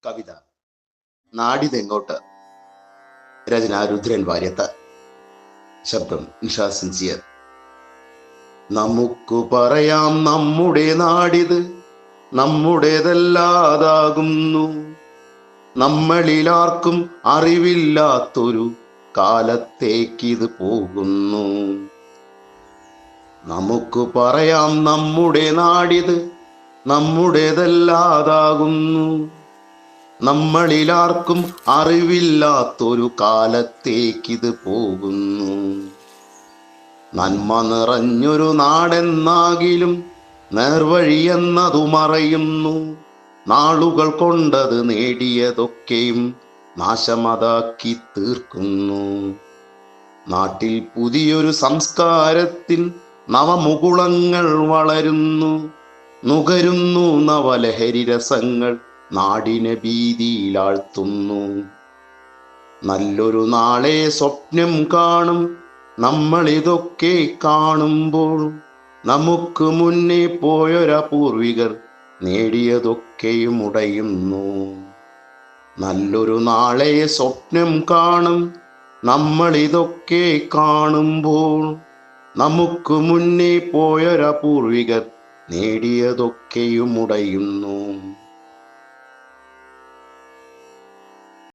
കവിത നാടിതെങ്ങോട്ട്. രചന രുദ്രൻ വാര്യത്ത്. ശബ്ദം നിഷ സിൻസിയർ. നമുക്കു പറയാം നമ്മുടെ നാടിത് നമ്മുടേതല്ലാതാകുന്നു. നമ്മളിലാർക്കും അറിവില്ലാത്തൊരു കാലത്തേക്കിത് പോകുന്നു. നമുക്ക് പറയാം നമ്മുടെ നാടിത് നമ്മുടേതല്ലാതാകുന്നു. നമ്മളിലാർക്കും അറിവില്ലാത്തൊരു കാലത്തേക്കിത് പോകുന്നു. നന്മ നിറഞ്ഞൊരു നാടെന്നാകിലും നേർവഴിയെന്നതു മറയുന്നു. നാളുകൾ കൊണ്ടത് നേടിയതൊക്കെയും നാശമതാക്കി തീർക്കുന്നു. നാട്ടിൽ പുതിയൊരു സംസ്കാരത്തിൻ നവമുകുളങ്ങൾ വളരുന്നു. നുകരുന്നു നവലഹരി രസങ്ങൾ നാടിനെ ഭീതിയിലാഴ്ത്തുന്നു. നല്ലൊരു നാളെ സ്വപ്നം കാണും നമ്മളിതൊക്കെ കാണുമ്പോൾ. നമുക്ക് മുന്നേ പോയൊരപൂർവികർ നേടിയതൊക്കെയും ഉടയുന്നു. നല്ലൊരു നാളെ സ്വപ്നം കാണും നമ്മളിതൊക്കെ കാണുമ്പോൾ. നമുക്ക് മുന്നേ പോയൊരപൂർവികർ നേടിയതൊക്കെയും ഉടയുന്നു.